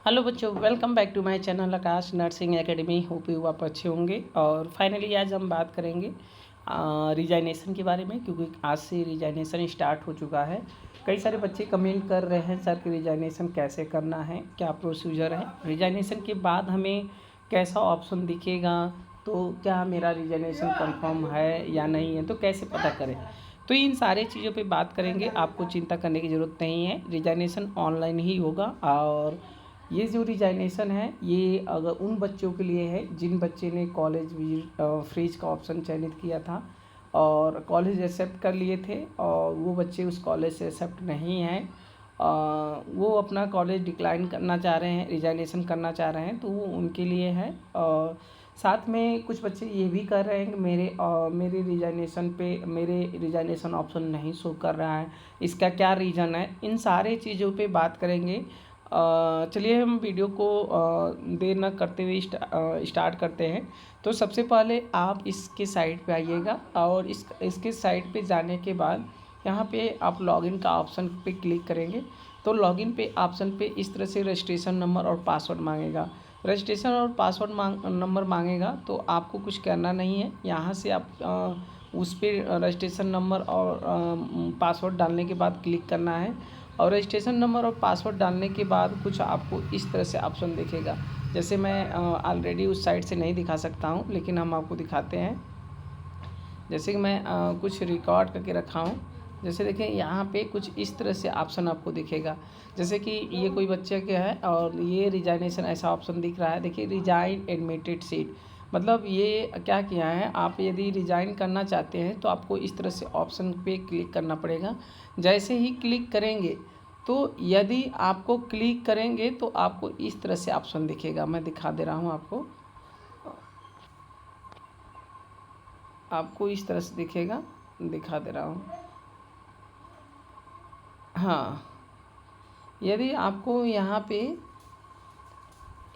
Hello बच्चों, welcome back to my channel Aakash nursing academy. Hope you आप अच्छे होंगे। और फाइनली आज हम बात करेंगे रिजाइनेशन के बारे में, क्योंकि आज से रिजाइनेशन स्टार्ट हो चुका है। कई सारे बच्चे कमेंट कर रहे हैं सर कि रिजाइनेशन कैसे करना है, क्या प्रोसीजर है, रिजाइनेशन के बाद हमें कैसा ऑप्शन दिखेगा, तो क्या मेरा रिजाइनेशन कंफर्म है या नहीं है, तो कैसे पता करें। तो इन सारे चीज़ों पे बात करेंगे। आपको चिंता करने की ज़रूरत नहीं है, रिजाइनेशन ऑनलाइन ही होगा। और ये जो रिजाइनेशन है ये अगर उन बच्चों के लिए है जिन बच्चे ने कॉलेज विजिट फ्रीज का ऑप्शन चयनित किया था और कॉलेज एक्सेप्ट कर लिए थे, और वो बच्चे उस कॉलेज से एक्सेप्ट नहीं हैं, वो अपना कॉलेज डिक्लाइन करना चाह रहे हैं, रिजाइनेशन करना चाह रहे हैं, तो वो उनके लिए है। और साथ में कुछ बच्चे ये भी कर रहे हैं कि मेरे रिजाइनेशन ऑप्शन नहीं शो कर रहा है, इसका क्या रीज़न है। इन सारे चीज़ों पे बात करेंगे। चलिए हम वीडियो को देर न करते हुए स्टार्ट करते हैं। तो सबसे पहले आप इसके साइट पे आइएगा, और इसके साइट पे जाने के बाद यहाँ पे आप लॉगिन का ऑप्शन पे क्लिक करेंगे। तो लॉगिन पे ऑप्शन पे इस तरह से रजिस्ट्रेशन नंबर और पासवर्ड मांगेगा। रजिस्ट्रेशन और पासवर्ड नंबर मांगेगा, तो आपको कुछ करना नहीं है। यहाँ से आप उस पर रजिस्ट्रेशन नंबर और पासवर्ड डालने के बाद क्लिक करना है। और रजिस्ट्रेशन नंबर और पासवर्ड डालने के बाद कुछ आपको इस तरह से ऑप्शन दिखेगा। जैसे मैं ऑलरेडी उस साइट से नहीं दिखा सकता हूँ, लेकिन हम आपको दिखाते हैं। जैसे कि मैं कुछ रिकॉर्ड करके रखा हूँ। जैसे देखें यहाँ पे कुछ इस तरह से ऑप्शन आपको दिखेगा। जैसे कि ये कोई बच्चे के है और ये रिजाइनेशन ऐसा ऑप्शन दिख रहा है। देखिए, रिजाइन एडमिटेड सीट, मतलब ये क्या किया है, आप यदि रिजाइन करना चाहते हैं तो आपको इस तरह से ऑप्शन पे क्लिक करना पड़ेगा। जैसे ही क्लिक करेंगे, तो यदि आपको क्लिक करेंगे तो आपको इस तरह से ऑप्शन दिखेगा। मैं दिखा दे रहा हूँ आपको इस तरह से दिखेगा, दिखा दे रहा हूँ। हाँ, यदि आपको यहाँ पे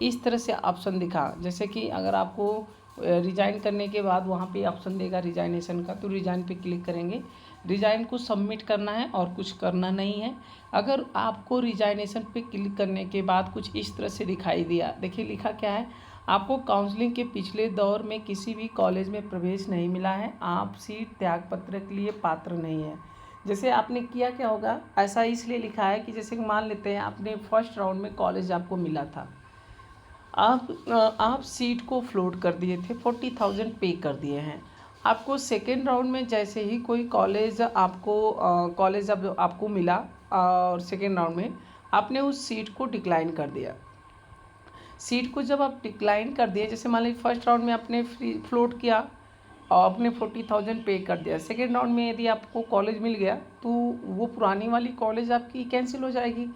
इस तरह से ऑप्शन दिखा, जैसे कि अगर आपको रिजाइन करने के बाद वहाँ पे ऑप्शन देगा रिजाइनेशन का, तो रिजाइन पे क्लिक करेंगे। रिजाइन को सबमिट करना है और कुछ करना नहीं है। अगर आपको रिजाइनेशन पे क्लिक करने के बाद कुछ इस तरह से दिखाई दिया, देखिए लिखा क्या है, आपको काउंसलिंग के पिछले दौर में किसी भी कॉलेज में प्रवेश नहीं मिला है, आप सीट त्यागपत्र के लिए पात्र नहीं है। जैसे आपने किया क्या होगा, ऐसा इसलिए लिखा है कि जैसे मान लेते हैं आपने फर्स्ट राउंड में कॉलेज आपको मिला था, आप सीट को फ्लोट कर दिए थे, 40,000 पे कर दिए हैं। आपको सेकेंड राउंड में जैसे ही कोई कॉलेज अब आपको मिला, और सेकेंड राउंड में आपने उस सीट को डिक्लाइन कर दिया। सीट को जब आप डिक्लाइन कर दिए, जैसे मान लीजिए फर्स्ट राउंड में आपने फ्लोट किया और आपने 40,000 पे कर दिया, सेकेंड राउंड में यदि आपको कॉलेज मिल गया, तो वो पुरानी वाली कॉलेज आपकी कैंसिल हो जाएगी।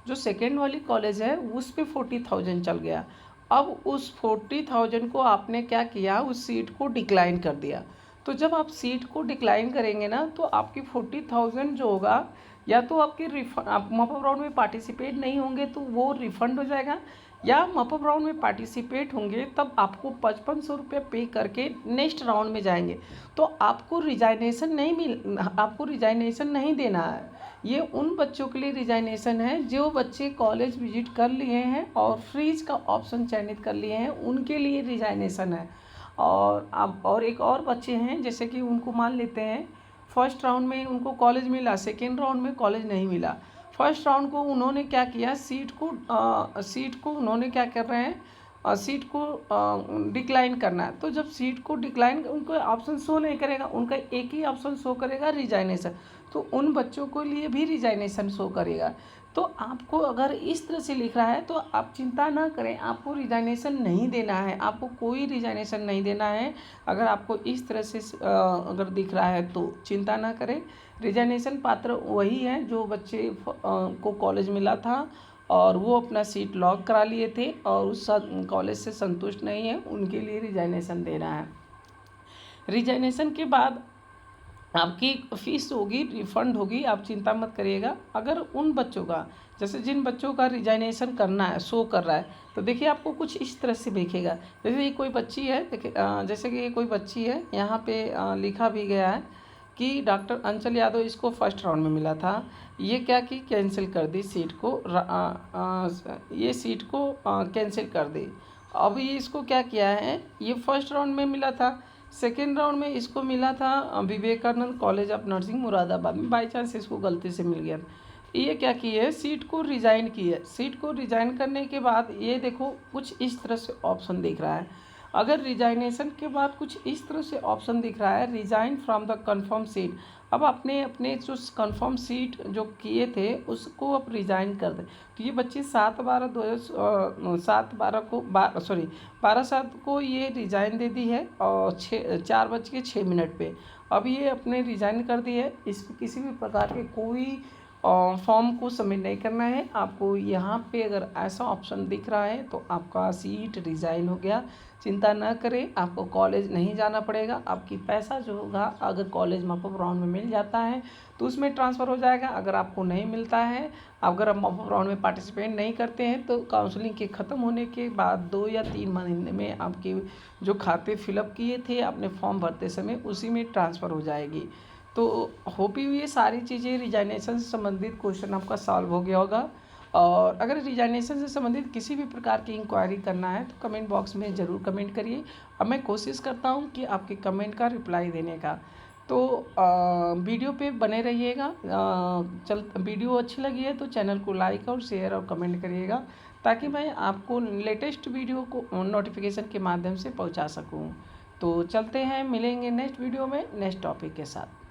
जो सेकेंड वाली कॉलेज है उस पे 40,000 चल गया। अब उस 40,000 को आपने क्या किया, उस सीट को डिक्लाइन कर दिया। तो जब आप सीट को डिक्लाइन करेंगे ना, तो आपकी 40,000 जो होगा, या तो आपके रिफंड, आप मॉपअप राउंड में पार्टिसिपेट नहीं होंगे तो वो रिफ़ंड हो जाएगा, या मॉपअप राउंड में पार्टिसिपेट होंगे तब आपको 5500 रुपये पे करके नेक्स्ट राउंड में जाएंगे। तो आपको रिजाइनेशन नहीं देना है। ये उन बच्चों के लिए रिजाइनेशन है जो बच्चे कॉलेज विजिट कर लिए हैं और फ्रीज का ऑप्शन चयनित कर लिए हैं, उनके लिए रिजाइनेशन है। और अब और एक और बच्चे हैं, जैसे कि उनको मान लेते हैं फर्स्ट राउंड में उनको कॉलेज मिला, सेकेंड राउंड में कॉलेज नहीं मिला। फर्स्ट राउंड को उन्होंने क्या किया, सीट को उन्होंने क्या कर रहे हैं, सीट को डिक्लाइन करना है। तो जब सीट को डिक्लाइन, उनको ऑप्शन शो नहीं करेगा, उनका एक ही ऑप्शन शो करेगा, रिजाइनेशन। तो उन बच्चों को लिए भी रिजाइनेशन शो करेगा। तो आपको अगर इस तरह से लिख रहा है तो आप चिंता ना करें, आपको रिजाइनेशन नहीं देना है, आपको कोई रिजाइनेशन नहीं देना है। अगर आपको इस तरह से अगर दिख रहा है तो चिंता ना करें। रिजाइनेशन पात्र वही है जो बच्चे को कॉलेज मिला था और वो अपना सीट लॉक करा लिए थे और उस कॉलेज से संतुष्ट नहीं है, उनके लिए रिजाइनेशन दे रहा है। रिजाइनेशन के बाद आपकी फ़ीस होगी, रिफ़ंड होगी, आप चिंता मत करिएगा। अगर उन बच्चों का, जैसे जिन बच्चों का रिजाइनेशन करना है, शो कर रहा है, तो देखिए आपको कुछ इस तरह से दिखेगा। जैसे ये कोई बच्ची है, देखिए जैसे कि ये कोई बच्ची है, यहाँ पे लिखा भी गया है कि डॉक्टर अंचल यादव इसको फर्स्ट राउंड में मिला था, ये क्या कि कैंसिल कर दी सीट को, ये सीट को कैंसिल कर दी। अब ये इसको क्या किया है, ये फर्स्ट राउंड में मिला था, सेकेंड राउंड में इसको मिला था Vivekananda college of nursing Moradabad में, बाई चांस इसको गलती से मिल गया। ये क्या की है, सीट को रिज़ाइन की है। सीट को रिज़ाइन करने के बाद ये देखो कुछ इस तरह से ऑप्शन दिख रहा है। अगर रिजाइनेशन के बाद कुछ इस तरह से ऑप्शन दिख रहा है, resign from the confirm seat, अब अपने अपने जो कन्फर्म सीट जो किए थे उसको अब रिज़ाइन कर दें। तो ये बच्चे 12/7 को ये रिज़ाइन दे दी है और 4:06 पे अब ये अपने रिज़ाइन कर दी है। इसमें किसी भी प्रकार के कोई फॉर्म को सबमिट नहीं करना है आपको। यहाँ पे अगर ऐसा ऑप्शन दिख रहा है तो आपका सीट रिज़ाइन हो गया। चिंता न करें, आपको कॉलेज नहीं जाना पड़ेगा। आपकी पैसा जो होगा अगर कॉलेज मॉपअप राउंड में मिल जाता है तो उसमें ट्रांसफ़र हो जाएगा। अगर आपको नहीं मिलता है, अगर आप मॉपअप राउंड में पार्टिसिपेट नहीं करते हैं तो काउंसलिंग के ख़त्म होने के बाद 2 या 3 महीने में आपके जो खाते फिलअप किए थे अपने फॉर्म भरते समय उसी में ट्रांसफ़र हो जाएगी। तो होप यू ये सारी चीज़ें रिजाइनेशन से संबंधित क्वेश्चन आपका सॉल्व हो गया होगा। और अगर रिजाइनेशन से संबंधित किसी भी प्रकार की इंक्वायरी करना है तो कमेंट बॉक्स में ज़रूर कमेंट करिए। अब मैं कोशिश करता हूँ कि आपके कमेंट का रिप्लाई देने का। तो वीडियो पे बने रहिएगा। वीडियो अच्छी लगी है तो चैनल को लाइक और शेयर और कमेंट करिएगा ताकि मैं आपको लेटेस्ट वीडियो को नोटिफिकेशन के माध्यम से पहुँचा सकूँ। तो चलते हैं, मिलेंगे नेक्स्ट वीडियो में नेक्स्ट टॉपिक के साथ।